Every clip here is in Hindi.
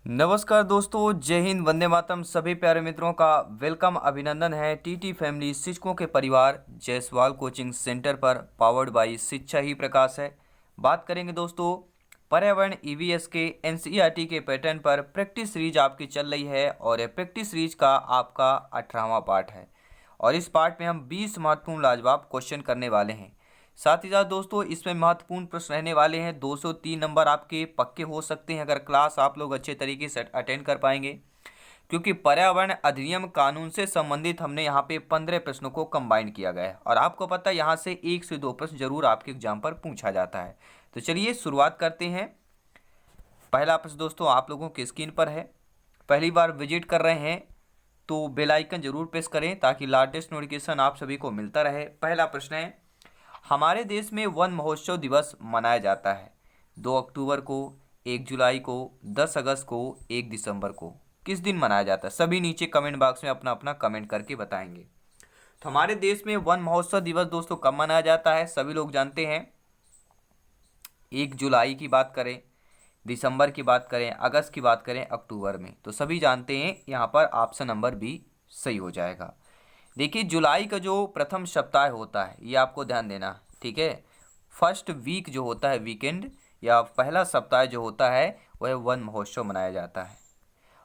नमस्कार दोस्तों, जय हिंद, वंदे मातरम। सभी प्यारे मित्रों का वेलकम, अभिनंदन है टीटी फैमिली शिक्षकों के परिवार जायसवाल कोचिंग सेंटर पर, पावर्ड बाय शिक्षा ही प्रकाश है। बात करेंगे दोस्तों पर्यावरण ईवीएस के एनसीईआरटी के पैटर्न पर। प्रैक्टिस सीरीज आपकी चल रही है और यह प्रैक्टिस सीरीज का आपका 18वां पार्ट है और इस पार्ट में हम 20 महत्वपूर्ण लाजवाब क्वेश्चन करने वाले हैं। साथ ही साथ दोस्तों इसमें महत्वपूर्ण प्रश्न रहने वाले हैं। 203 नंबर आपके पक्के हो सकते हैं अगर क्लास आप लोग अच्छे तरीके से अटेंड कर पाएंगे, क्योंकि पर्यावरण अधिनियम कानून से संबंधित हमने यहाँ पे 15 प्रश्नों को कंबाइन किया गया है और आपको पता है यहाँ से 1 से 2 प्रश्न जरूर आपके एग्जाम पर पूछा जाता है। तो चलिए शुरुआत करते हैं। पहला प्रश्न दोस्तों आप लोगों की स्क्रीन पर है। पहली बार विजिट कर रहे हैं तो बेल आइकन जरूर प्रेस करें ताकि लेटेस्ट नोटिफिकेशन आप सभी को मिलता रहे। पहला प्रश्न है, हमारे देश में वन महोत्सव दिवस मनाया जाता है 2 अक्टूबर को, 1 जुलाई को, 10 अगस्त को, 1 दिसंबर को। किस दिन मनाया जाता है? सभी नीचे कमेंट बॉक्स में अपना अपना कमेंट करके बताएंगे। तो हमारे देश में वन महोत्सव दिवस दोस्तों कब मनाया जाता है? सभी लोग जानते हैं। 1 जुलाई की बात करें, दिसंबर की बात करें, अगस्त की बात करें, अक्टूबर में, तो सभी जानते हैं यहाँ पर ऑप्शन नंबर बी सही हो जाएगा। देखिए जुलाई का जो प्रथम सप्ताह होता है ये आपको ध्यान देना, ठीक है। फर्स्ट वीक जो होता है, वीकेंड या पहला सप्ताह जो होता है वह वन महोत्सव मनाया जाता है।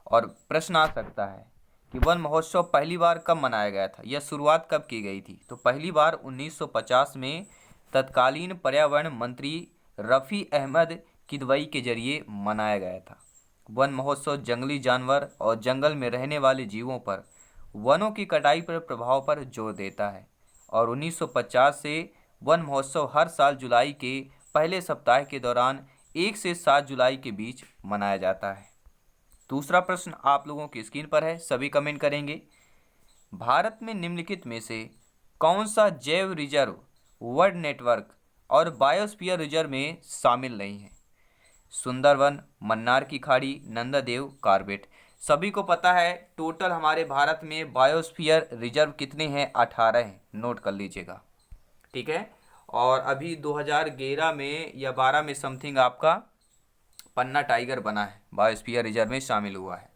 और प्रश्न आ सकता है कि वन महोत्सव पहली बार कब मनाया गया था या शुरुआत कब की गई थी? तो पहली बार 1950 में तत्कालीन पर्यावरण मंत्री रफ़ी अहमद किदवई के जरिए मनाया गया था। वन महोत्सव जंगली जानवर और जंगल में रहने वाले जीवों पर वनों की कटाई पर प्रभाव पर जोर देता है और 1950 से वन महोत्सव हर साल जुलाई के पहले सप्ताह के दौरान 1 से 7 जुलाई के बीच मनाया जाता है। दूसरा प्रश्न आप लोगों की स्क्रीन पर है, सभी कमेंट करेंगे। भारत में निम्नलिखित में से कौन सा जैव रिजर्व वर्ल्ड नेटवर्क और बायोस्फीयर रिजर्व में शामिल नहीं है? सुंदरवन, मन्नार की खाड़ी, नंदा देव, कॉर्बेट। सभी को पता है टोटल हमारे भारत में बायोस्फीयर रिजर्व कितने हैं? 18 हैं, नोट कर लीजिएगा, ठीक है। और अभी 2011 में या 12 में समथिंग आपका पन्ना टाइगर बना है, बायोस्फीयर रिजर्व में शामिल हुआ है।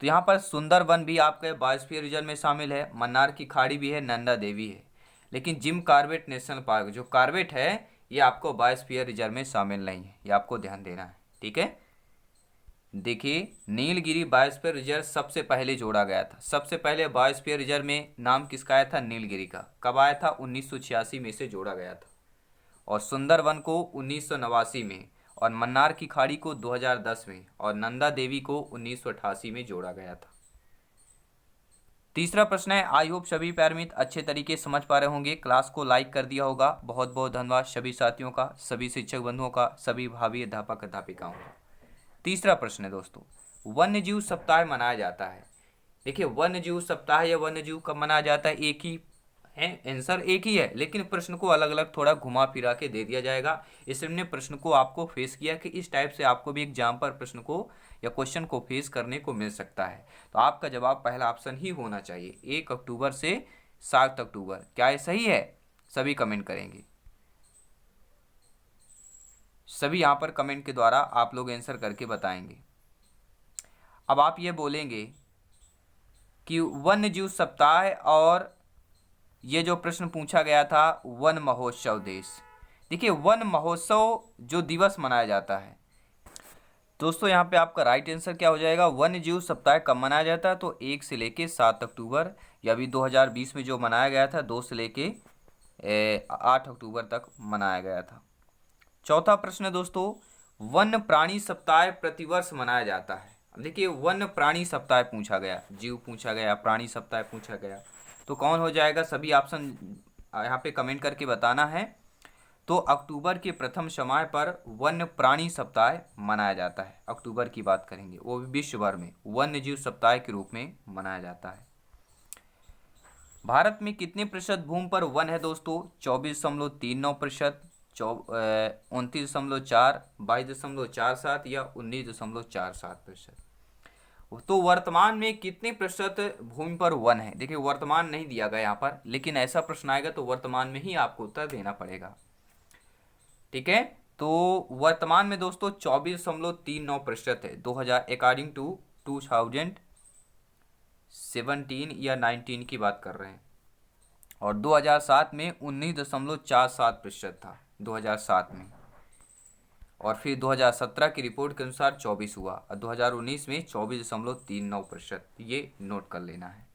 तो यहाँ पर सुंदरवन भी आपके बायोस्फीयर रिजर्व में शामिल है, मन्नार की खाड़ी भी है, नंदा देवी है। लेकिन जिम कॉर्बेट नेशनल पार्क जो कॉर्बेट है ये आपको बायोस्फीयर रिजर्व में शामिल नहीं है, ये आपको ध्यान देना है, ठीक है। देखिए नीलगिरी बायोस्फीयर रिजर्व सबसे पहले जोड़ा गया था। सबसे पहले बायोस्फीयर रिजर्व में नाम किसका आया था? नीलगिरी का। कब आया था? 1986 में से जोड़ा गया था। और सुंदरवन को 1989 में, और मन्नार की खाड़ी को 2010 में, और नंदा देवी को 1988 में जोड़ा गया था। तीसरा प्रश्न है, आई होप सभी प्यारे मित्र अच्छे तरीके समझ पा रहे होंगे। क्लास को लाइक कर दिया होगा। बहुत बहुत धन्यवाद सभी साथियों का, सभी शिक्षक बंधुओं का, सभी भावी अध्यापक अध्यापिकाओं का। तीसरा प्रश्न है दोस्तों, वन्य जीव सप्ताह मनाया जाता है। देखिए वन्य जीव सप्ताह या वन्य जीव कब मनाया जाता है? एक ही है, आंसर एक ही है, लेकिन प्रश्न को अलग अलग थोड़ा घुमा फिरा के दे दिया जाएगा। इसलिए हमने प्रश्न को आपको फेस किया कि इस टाइप से आपको भी एग्जाम पर प्रश्न को या क्वेश्चन को फेस करने को मिल सकता है। तो आपका जवाब पहला ऑप्शन ही होना चाहिए, 1 अक्टूबर से 7 अक्टूबर। क्या ये सही है? सभी कमेंट करेंगे। सभी यहाँ पर कमेंट के द्वारा आप लोग आंसर करके बताएंगे। अब आप ये बोलेंगे कि वन्य जीव सप्ताह और ये जो प्रश्न पूछा गया था वन महोत्सव देश। देखिए वन महोत्सव जो दिवस मनाया जाता है दोस्तों, यहाँ पे आपका राइट आंसर क्या हो जाएगा? वन्य जीव सप्ताह कब मनाया जाता है? तो 1 से लेके 7 अक्टूबर, या अभी 2020 में जो मनाया गया था 2 से लेके 8 अक्टूबर तक मनाया गया था। चौथा प्रश्न है दोस्तों, वन्य प्राणी सप्ताह प्रतिवर्ष मनाया जाता है। अब देखिए वन्य प्राणी सप्ताह पूछा गया, जीव पूछा गया, प्राणी सप्ताह पूछा गया, तो कौन हो जाएगा? सभी ऑप्शन यहाँ पे कमेंट करके बताना है। तो अक्टूबर के प्रथम समय पर वन्य प्राणी सप्ताह मनाया जाता है। अक्टूबर की बात करेंगे, वो भी विश्व भर में वन्य जीव सप्ताह के रूप में मनाया जाता है। भारत में कितने प्रतिशत भूमि पर वन है दोस्तों? 24.39%, 29.4, 22.47 या 19.47%। तो वर्तमान में कितने प्रतिशत भूमि पर वन है? देखिए वर्तमान नहीं दिया गया यहाँ पर, लेकिन ऐसा प्रश्न आएगा तो वर्तमान में ही आपको उत्तर देना पड़ेगा, ठीक है। तो वर्तमान में दोस्तों 24.39% है 2000 अकॉर्डिंग टू 2017 या 19 की बात कर रहे हैं। और 2007 में 19.47% था 2007 में। और फिर 2017 की रिपोर्ट के अनुसार 24 हुआ और 2019 में 24.39%। ये नोट कर लेना है।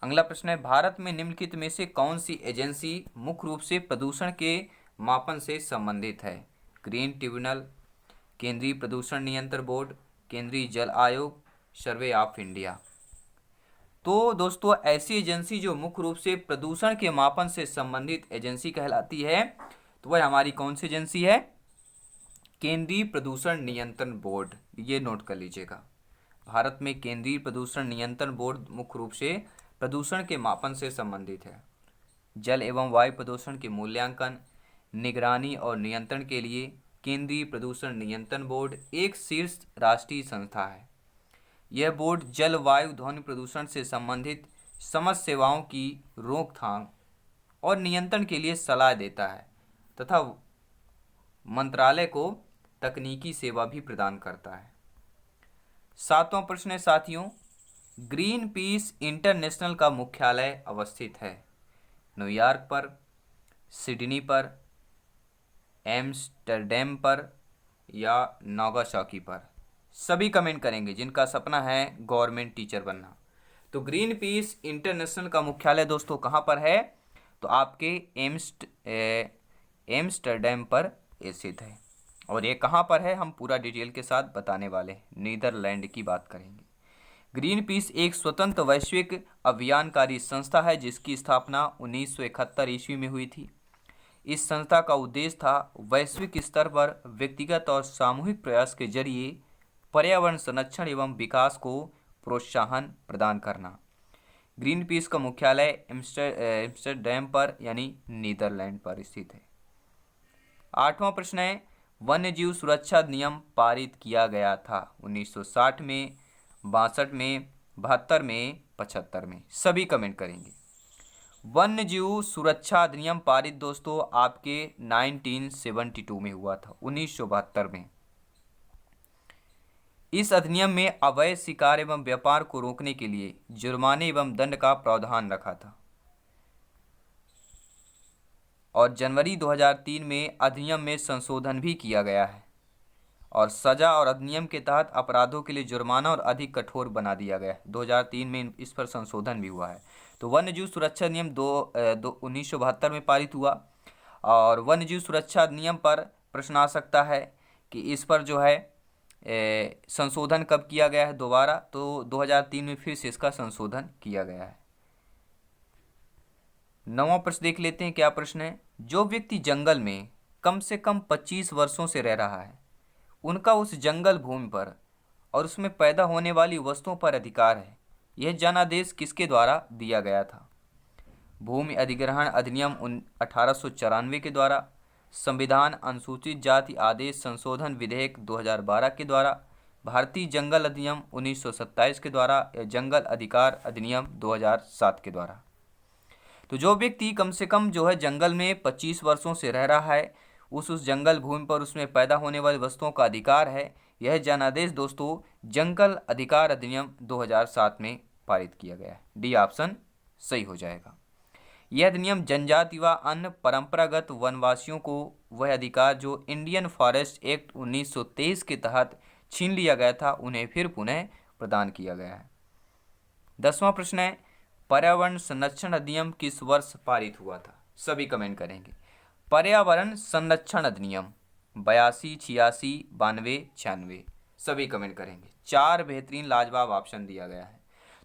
अगला प्रश्न है, भारत में निम्नलिखित में से कौन सी एजेंसी मुख्य रूप से प्रदूषण के मापन से संबंधित है? ग्रीन ट्रिब्यूनल, केंद्रीय प्रदूषण नियंत्रण बोर्ड, केंद्रीय जल आयोग, सर्वे ऑफ इंडिया। तो दोस्तों ऐसी एजेंसी जो मुख्य रूप से प्रदूषण के मापन से संबंधित एजेंसी कहलाती है, तो वह हमारी कौन सी एजेंसी है? केंद्रीय प्रदूषण नियंत्रण बोर्ड। ये नोट कर लीजिएगा। भारत में केंद्रीय प्रदूषण नियंत्रण बोर्ड मुख्य रूप से प्रदूषण के मापन से संबंधित है। जल एवं वायु प्रदूषण के मूल्यांकन, निगरानी और नियंत्रण के लिए केंद्रीय प्रदूषण नियंत्रण बोर्ड एक शीर्ष राष्ट्रीय संस्था है। यह बोर्ड जल, वायु, ध्वनि प्रदूषण से संबंधित समस्त सेवाओं की रोकथाम और नियंत्रण के लिए सलाह देता है तथा मंत्रालय को तकनीकी सेवा भी प्रदान करता है। 7वां प्रश्न है साथियों, ग्रीन पीस इंटरनेशनल का मुख्यालय अवस्थित है? न्यूयॉर्क पर, सिडनी पर, एम्स्टर्डम पर या नागासाकी पर? सभी कमेंट करेंगे जिनका सपना है गवर्नमेंट टीचर बनना। तो ग्रीन पीस इंटरनेशनल का मुख्यालय दोस्तों कहाँ पर है? तो आपके एम्स्टर्डम पर स्थित है। और ये कहाँ पर है हम पूरा डिटेल के साथ बताने वाले हैं। नीदरलैंड की बात करेंगे। ग्रीन पीस एक स्वतंत्र वैश्विक अभियानकारी संस्था है जिसकी स्थापना 1971 ईस्वी में हुई थी। इस संस्था का उद्देश्य था वैश्विक स्तर पर व्यक्तिगत और सामूहिक प्रयास के जरिए पर्यावरण संरक्षण एवं विकास को प्रोत्साहन प्रदान करना। ग्रीन पीस का मुख्यालय एम्स्टर्डम पर यानी नीदरलैंड पर स्थित है। 8वां प्रश्न है, वन्यजीव सुरक्षा नियम पारित किया गया था 1960 में, 62 में, 72 में, 75 में? सभी कमेंट करेंगे। वन्यजीव सुरक्षा अधिनियम पारित दोस्तों आपके 1972 में हुआ था, 1972 में। इस अधिनियम में अवैध शिकार एवं व्यापार को रोकने के लिए जुर्माने एवं दंड का प्रावधान रखा था। और जनवरी 2003 में अधिनियम में संशोधन भी किया गया है और सजा और अधिनियम के तहत अपराधों के लिए जुर्माना और अधिक कठोर बना दिया गया है। 2003 में इस पर संशोधन भी हुआ है। तो वन्यजीव सुरक्षा नियम 1972 में पारित हुआ। और वन्यजीव सुरक्षा नियम पर प्रश्न आ सकता है कि इस पर जो है संशोधन कब किया गया है दोबारा? तो 2003 में फिर से इसका संशोधन किया गया है। 9वां प्रश्न देख लेते हैं, क्या प्रश्न है? जो व्यक्ति जंगल में कम से कम 25 वर्षों से रह रहा है उनका उस जंगल भूमि पर और उसमें पैदा होने वाली वस्तुओं पर अधिकार है। यह जनादेश किसके द्वारा दिया गया था? भूमि अधिग्रहण अधिनियम 1894 के द्वारा, संविधान अनुसूचित जाति आदेश संशोधन विधेयक 2012 के द्वारा, भारतीय जंगल अधिनियम 1927 के द्वारा या जंगल अधिकार अधिनियम 2007 के द्वारा। तो जो व्यक्ति कम से कम जो है जंगल में 25 वर्षों से रह रहा है उस जंगल भूमि पर उसमें पैदा होने वाली वस्तुओं का अधिकार है। यह जनादेश दोस्तों जंगल अधिकार अधिनियम 2007 में पारित किया गया है। डी ऑप्शन सही हो जाएगा। यह अधिनियम जनजाति व अन्य परंपरागत वनवासियों को वह अधिकार जो इंडियन फॉरेस्ट एक्ट 1923 के तहत छीन लिया गया था उन्हें फिर पुनः प्रदान किया गया है। 10वां प्रश्न है, पर्यावरण संरक्षण अधिनियम किस वर्ष पारित हुआ था? सभी कमेंट करेंगे। पर्यावरण संरक्षण अधिनियम 82, 86, 92, 96? सभी कमेंट करेंगे। 4 बेहतरीन लाजवाब ऑप्शन दिया गया है।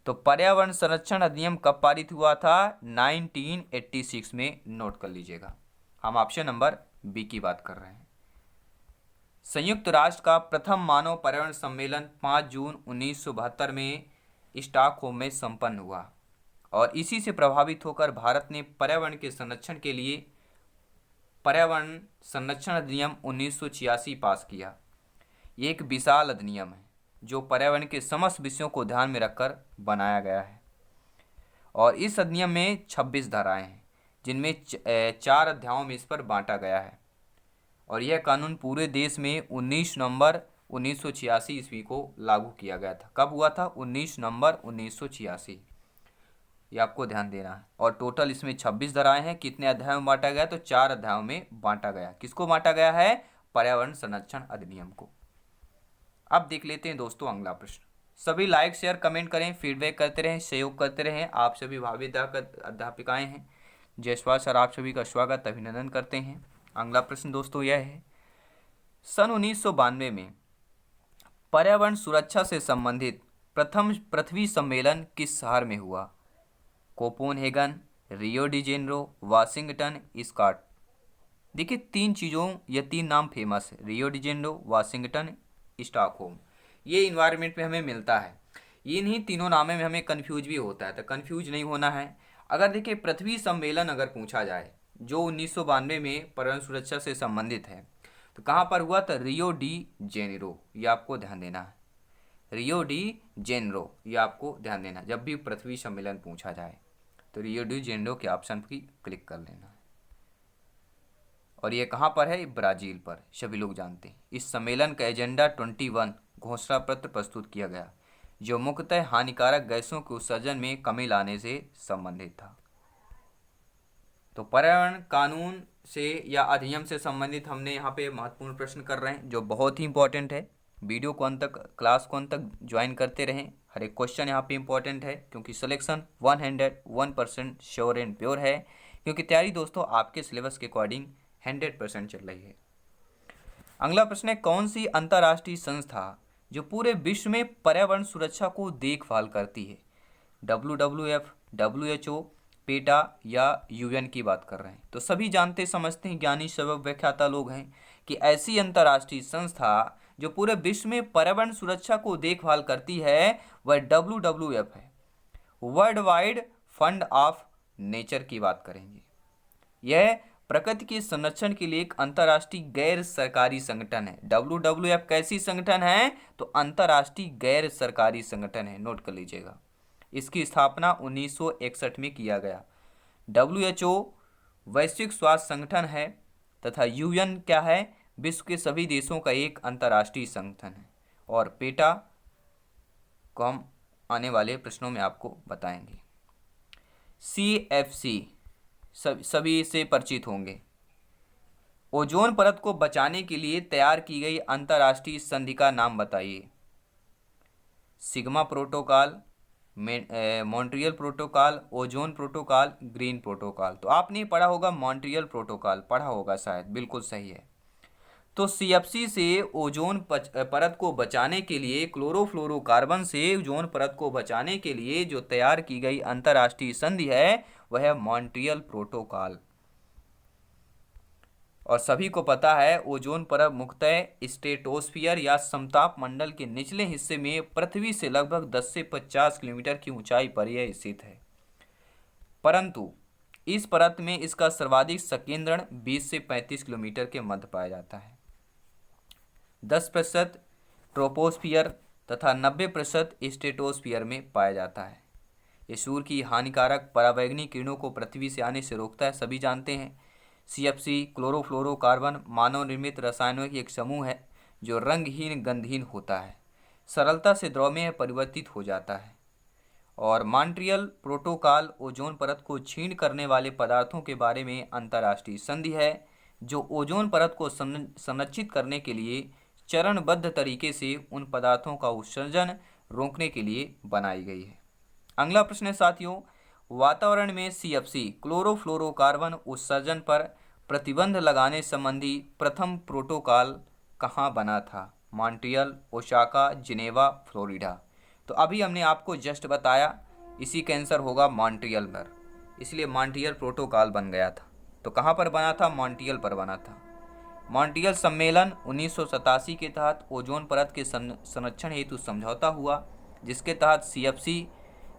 तो पर्यावरण संरक्षण अधिनियम कब पारित हुआ था? 1986 में। नोट कर लीजिएगा। हम ऑप्शन नंबर बी की बात कर रहे हैं। संयुक्त राष्ट्र का प्रथम मानव पर्यावरण सम्मेलन 5 जून 1972 में स्टॉकहोम में संपन्न हुआ और इसी से प्रभावित होकर भारत ने पर्यावरण के संरक्षण के लिए पर्यावरण संरक्षण अधिनियम 1986 पास किया। ये एक विशाल अधिनियम है जो पर्यावरण के समस्त विषयों को ध्यान में रखकर बनाया गया है और इस अधिनियम में 26 धाराएं हैं जिनमें 4 अध्यायों में इस पर बांटा गया है। और यह कानून पूरे देश में 19 नवंबर 1986 ईस्वी को लागू किया गया था। कब हुआ था? 19 नवंबर 1986। ये आपको ध्यान देना है। और टोटल इसमें 26 धाराएं हैं। कितने अध्यायों में बांटा गया? तो 4 अध्यायों में बांटा गया। किसको बांटा गया है? पर्यावरण संरक्षण अधिनियम को। अब देख लेते हैं दोस्तों अगला प्रश्न। सभी लाइक शेयर कमेंट करें, फीडबैक करते रहें, सहयोग करते रहें। आप सभी भावी अध्यापिकाएं हैं। जायसवाल सर आप सभी का स्वागत अभिनंदन करते हैं। अगला प्रश्न दोस्तों यह है, सन 1992 में पर्यावरण सुरक्षा से संबंधित प्रथम पृथ्वी सम्मेलन किस शहर में हुआ? Copenhagen, Rio de Janeiro, Washington, स्कॉट। देखिए 3 चीज़ों या 3 नाम फेमस है, Rio de Janeiro, Washington, Stockholm. ये इन्वायरमेंट में हमें मिलता है। इन्हीं तीनों नामों में हमें कन्फ्यूज भी होता है, तो कन्फ्यूज नहीं होना है। अगर देखिए पृथ्वी सम्मेलन अगर पूछा जाए जो 1992 में पर्यावरण सुरक्षा से संबंधित है, तो कहाँ पर हुआ? तो रियो डी जेनेरो। ये आपको ध्यान देना है, रियो डी जेनेरो। ये आपको ध्यान देना, जब भी पृथ्वी सम्मेलन पूछा जाए तो रियो डी जेनेरो के ऑप्शन की क्लिक कर लेना है। और ये कहाँ पर है? ब्राज़ील पर, सभी लोग जानते हैं। इस सम्मेलन का एजेंडा 21 घोषणा पत्र प्रस्तुत किया गया, जो मुख्यतः हानिकारक गैसों के उत्सर्जन में कमी लाने से संबंधित था। तो पर्यावरण कानून से या अधिनियम से संबंधित हमने यहाँ पे महत्वपूर्ण प्रश्न कर रहे हैं, जो बहुत ही इंपॉर्टेंट है। वीडियो को अंत तक, क्लास को अंत तक ज्वाइन करते रहें। हर एक क्वेश्चन यहाँ पे इंपॉर्टेंट है, क्योंकि सिलेक्शन 101% श्योर एंड प्योर है, क्योंकि तैयारी दोस्तों आपके सिलेबस के अकॉर्डिंग 100% चल रही है। अगला प्रश्न है, कौन सी अंतर्राष्ट्रीय संस्था जो पूरे विश्व में पर्यावरण सुरक्षा को देखभाल करती है? WWF, WHO, पेटा या UN की बात कर रहे हैं। तो सभी जानते समझते हैं, ज्ञानी सबब व्याख्याता लोग हैं, कि ऐसी अंतर्राष्ट्रीय संस्था जो पूरे विश्व में पर्यावरण सुरक्षा को देखभाल करती है वह WWF है, world wide fund of nature की बात करेंगे। यह प्रकृति के संरक्षण के लिए एक अंतर्राष्ट्रीय गैर सरकारी संगठन है। WWF कैसी संगठन है? तो अंतर्राष्ट्रीय गैर सरकारी संगठन है, नोट कर लीजिएगा। इसकी स्थापना 1961 में किया गया। WHO वैश्विक स्वास्थ्य संगठन है, तथा UN क्या है? विश्व के सभी देशों का एक अंतर्राष्ट्रीय संगठन है। और पेटा को हम आने वाले प्रश्नों में आपको बताएंगे। CFC सभी से परिचित होंगे। ओजोन परत को बचाने के लिए तैयार की गई अंतर्राष्ट्रीय संधि का नाम बताइए। Sigma protocol, Montreal protocol, ozone protocol, green protocol. तो आपने पढ़ा होगा मॉन्ट्रियल प्रोटोकॉल, पढ़ा होगा शायद, बिल्कुल सही है। तो CFC से ओजोन परत को बचाने के लिए, क्लोरोफ्लोरोकार्बन से ओजोन परत को बचाने के लिए जो तैयार की गई अंतर्राष्ट्रीय संधि है वह है मॉन्ट्रियल प्रोटोकॉल। और सभी को पता है ओजोन परत मुख्यतः स्ट्रेटोस्फियर या समताप मंडल के निचले हिस्से में पृथ्वी से लगभग 10 से 50 किलोमीटर की ऊंचाई पर यह स्थित है, परंतु इस परत में इसका सर्वाधिक संकेंद्रण 20 से 35 किलोमीटर के मध्य पाया जाता है। 10% ट्रोपोस्फियर तथा 90% स्ट्रेटोस्फियर में पाया जाता है। ये सूर्य की हानिकारक पराबैंगनी किरणों को पृथ्वी से आने से रोकता है, सभी जानते हैं। CFC क्लोरोफ्लोरोकार्बन मानव निर्मित रसायनों की एक समूह है जो रंगहीन गंधहीन होता है, सरलता से द्रव में परिवर्तित हो जाता है। और मॉन्ट्रियल प्रोटोकॉल ओजोन परत को क्षीण करने वाले पदार्थों के बारे में अंतर्राष्ट्रीय संधि है, जो ओजोन परत को संरक्षित करने के लिए चरणबद्ध तरीके से उन पदार्थों का उत्सर्जन रोकने के लिए बनाई गई है। अगला प्रश्न है साथियों, वातावरण में CFC क्लोरोफ्लोरोकार्बन उत्सर्जन पर प्रतिबंध लगाने संबंधी प्रथम प्रोटोकॉल कहाँ बना था? Montreal, Osaka, Geneva, Florida. तो अभी हमने आपको जस्ट बताया, इसी का आंसर होगा मॉन्ट्रियल पर, इसलिए मॉन्ट्रियल प्रोटोकॉल बन गया था। तो कहाँ पर बना था? मॉन्ट्रियल पर बना था। मॉन्ट्रियल सम्मेलन 1987 के तहत ओजोन परत के संरक्षण हेतु समझौता हुआ, जिसके तहत CFC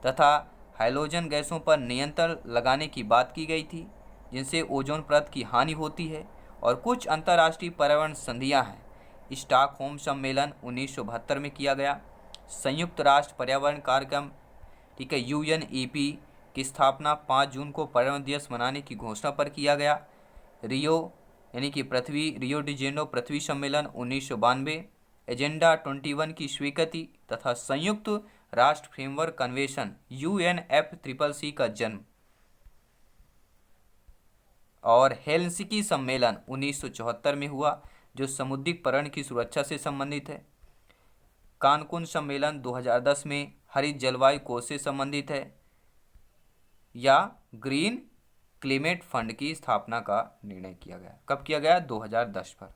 तथा हाइड्रोजन गैसों पर नियंत्रण लगाने की बात की गई थी, जिनसे ओजोन परत की हानि होती है। और कुछ अंतर्राष्ट्रीय पर्यावरण संधियां हैं। स्टॉकहोम सम्मेलन 1972 में किया गया। संयुक्त राष्ट्र पर्यावरण कार्यक्रम, ठीक है, UNEP की स्थापना 5 जून को पर्यावरण दिवस मनाने की घोषणा पर किया गया। रियो यानी कि पृथ्वी रियो डी जेनेरो पृथ्वी सम्मेलन 1992, एजेंडा 21 की स्वीकृति तथा संयुक्त राष्ट्र फ्रेमवर्क कन्वेंशन UNFCCC का जन्म, और हेलसिंकी सम्मेलन 1974 में हुआ जो समुद्री पर्यावरण की सुरक्षा से संबंधित है। कानकुन सम्मेलन 2010 में हरित जलवायु कोष से संबंधित है। या ग्रीन क्लाइमेट फंड की स्थापना का निर्णय किया गया। कब किया गया? 2010 पर।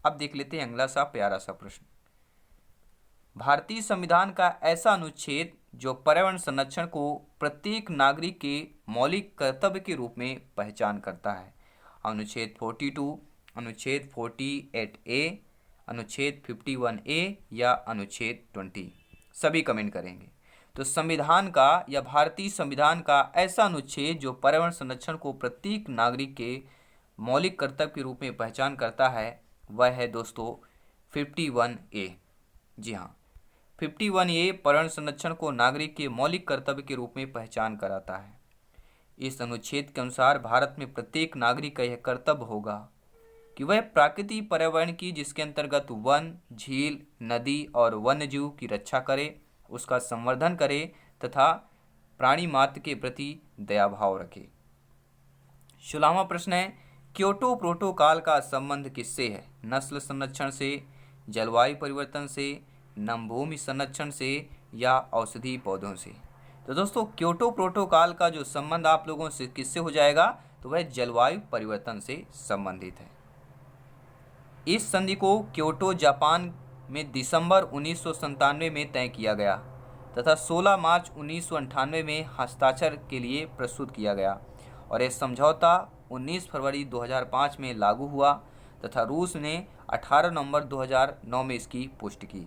अब देख लेते हैं अगला सा प्यारा सा प्रश्न। भारतीय संविधान का ऐसा अनुच्छेद जो पर्यावरण संरक्षण को प्रत्येक नागरिक के मौलिक कर्तव्य के रूप में पहचान करता है। अनुच्छेद 42, अनुच्छेद 48A, अनुच्छेद 51A या अनुच्छेद 20? सभी कमेंट करेंगे। तो संविधान का या भारतीय संविधान का ऐसा अनुच्छेद जो पर्यावरण संरक्षण को प्रत्येक नागरिक के मौलिक कर्तव्य के रूप में पहचान करता है वह है दोस्तों 51A। जी हाँ, 51A पर्यावरण संरक्षण को नागरिक के मौलिक कर्तव्य के रूप में पहचान कराता है। इस अनुच्छेद के अनुसार भारत में प्रत्येक नागरिक का यह कर्तव्य होगा कि वह प्राकृतिक पर्यावरण की, जिसके अंतर्गत वन, झील, नदी और वन्यजीव की रक्षा करे, उसका संवर्धन करे तथा प्राणी मात्र के प्रति दयाभाव रखे। 16वां प्रश्न है, क्योटो प्रोटोकॉल का संबंध किससे है? नस्ल संरक्षण से, जलवायु परिवर्तन से, नमभूमि संरक्षण से या औषधि पौधों से? तो दोस्तों क्योटो प्रोटोकॉल का जो संबंध आप लोगों से किससे हो जाएगा? तो वह जलवायु परिवर्तन से संबंधित है। इस संधि को क्योटो जापान में दिसंबर 1997 में तय किया गया तथा 16 मार्च 1998 में हस्ताक्षर के लिए प्रस्तुत किया गया और यह समझौता 19 फरवरी 2005 में लागू हुआ तथा रूस ने 18 नवंबर 2009 में इसकी पुष्टि की।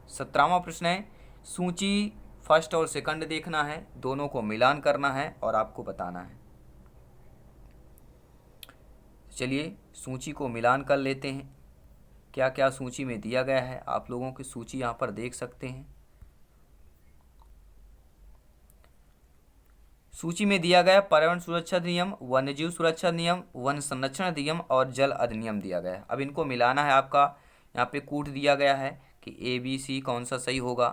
17वां प्रश्न है, सूची फर्स्ट और सेकंड देखना है, दोनों को मिलान करना है और आपको बताना है। चलिए सूची को मिलान कर लेते हैं। क्या क्या सूची में दिया गया है आप लोगों की सूची यहाँ पर देख सकते हैं। सूची में दिया गया पर्यावरण सुरक्षा अधिनियम, वन्यजीव सुरक्षा अधिनियम, वन संरक्षण अधिनियम और जल अधिनियम दिया गया है। अब इनको मिलाना है। आपका यहाँ पे कूट दिया गया है कि ABC कौन सा सही होगा,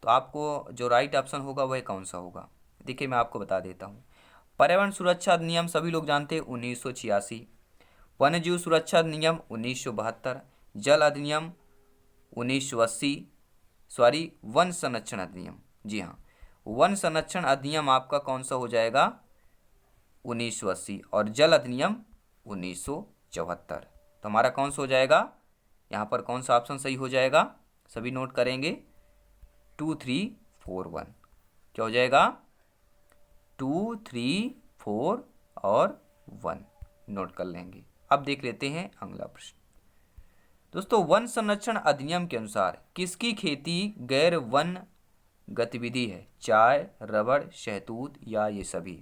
तो आपको जो राइट ऑप्शन होगा वह कौन सा होगा। देखिए मैं आपको बता देता हूँ। पर्यावरण सुरक्षा अधिनियम सभी लोग जानते हैं 1986, वन्यजीव सुरक्षा अधिनियम 1972, जल अधिनियम 1980, वन संरक्षण अधिनियम, जी हाँ वन संरक्षण अधिनियम आपका कौन सा हो जाएगा? 1980 और जल अधिनियम 1974। तो हमारा कौन सा हो जाएगा? यहाँ पर कौन सा ऑप्शन सही हो जाएगा? सभी नोट करेंगे 2, 3, 4, 1। क्या हो जाएगा? 2, 3, 4 और 1 नोट कर लेंगे। अब देख लेते हैं अगला प्रश्न। दोस्तों वन संरक्षण अधिनियम के अनुसार किसकी खेती गैर वन गतिविधि है? चाय, रबड़, शहतूत या ये सभी?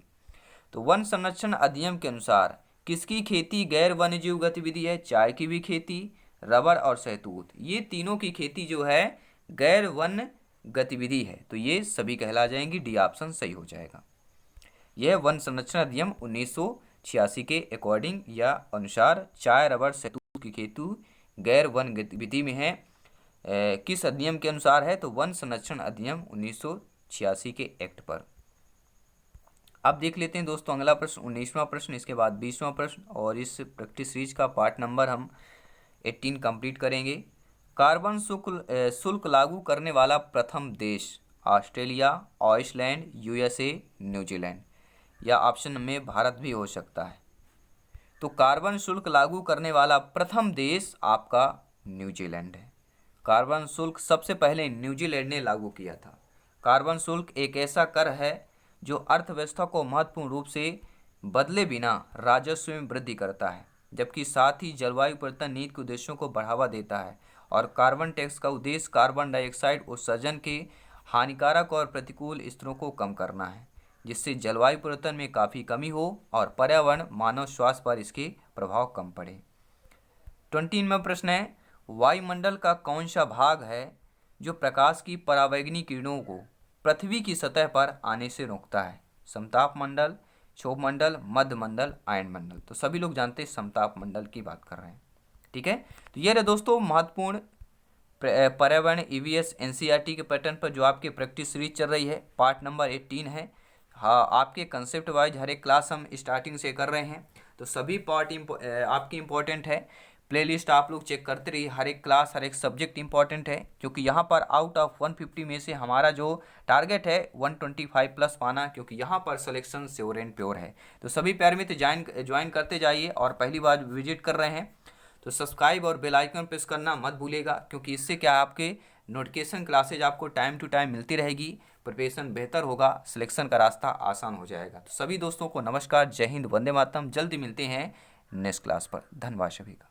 तो वन संरक्षण अधिनियम के अनुसार किसकी खेती गैर वन्यजीव गतिविधि है? चाय की भी खेती, रबड़ और शहतूत, ये तीनों की खेती जो है गैर वन गतिविधि है। तो ये सभी कहला जाएंगी। डी ऑप्शन सही हो जाएगा। यह वन संरक्षण अधिनियम 1986 के अकॉर्डिंग या अनुसार चाय, रबड़, शहतूत की खेती गैर वन गतिविधि में है। किस अधिनियम के अनुसार है? तो वन संरक्षण अधिनियम 1986 के एक्ट पर। अब देख लेते हैं दोस्तों अगला प्रश्न, 19वां प्रश्न, इसके बाद 20वां प्रश्न और इस प्रैक्टिस सीरीज का पार्ट नंबर हम 18 कंप्लीट करेंगे। कार्बन शुल्क लागू करने वाला प्रथम देश? ऑस्ट्रेलिया, आइसलैंड, USA, न्यूजीलैंड या ऑप्शन में भारत भी हो सकता है। तो कार्बन शुल्क लागू करने वाला प्रथम देश आपका न्यूजीलैंड है। कार्बन शुल्क सबसे पहले न्यूजीलैंड ने लागू किया था। कार्बन शुल्क एक ऐसा कर है जो अर्थव्यवस्था को महत्वपूर्ण रूप से बदले बिना राजस्व में वृद्धि करता है, जबकि साथ ही जलवायु परिवर्तन नीति के उद्देश्यों को बढ़ावा देता है। और कार्बन टैक्स का उद्देश्य कार्बन डाइऑक्साइड उत्सर्जन के हानिकारक और प्रतिकूल स्तरों को कम करना है, जिससे जलवायु परिवर्तन में काफ़ी कमी हो और पर्यावरण मानव स्वास्थ्य पर इसके प्रभाव कम पड़े। 20वां प्रश्न है, वायुमंडल का कौन सा भाग है जो प्रकाश की परावैंगनी किरणों को पृथ्वी की सतह पर आने से रोकता है? समताप मंडल, क्षोभ मंडल, मध्य मंडल, आयन मंडल। तो सभी लोग जानते हैं समताप मंडल की बात कर रहे हैं। ठीक है, तो ये रहे दोस्तों महत्वपूर्ण पर्यावरण ईवीएस एनसीईआरटी के पैटर्न पर जो आपकी प्रैक्टिस सीरीज चल रही है, पार्ट नंबर 18 है। हाँ, आपके कंसेप्ट वाइज हर एक क्लास हम स्टार्टिंग से कर रहे हैं, तो सभी पार्ट आपकी इम्पोर्टेंट है। प्लेलिस्ट आप लोग चेक करते रहिए, हर एक क्लास हर एक सब्जेक्ट इंपॉर्टेंट है, क्योंकि यहाँ पर आउट ऑफ 150 में से हमारा जो टारगेट है 125 प्लस पाना, क्योंकि यहाँ पर सिलेक्शन श्योर एंड प्योर है। तो सभी प्यारे मित्र ज्वाइन करते जाइए, और पहली बार विजिट कर रहे हैं तो सब्सक्राइब और बेल आइकन प्रेस करना मत भूलिएगा, क्योंकि इससे क्या आपके नोटिफिकेशन क्लासेज आपको टाइम टू टाइम मिलती रहेगी, प्रिपरेशन बेहतर होगा, सिलेक्शन का रास्ता आसान हो जाएगा। तो सभी दोस्तों को नमस्कार, जय हिंद, वंदे मातरम। जल्दी मिलते हैं नेक्स्ट क्लास पर। धन्यवाद सभी का।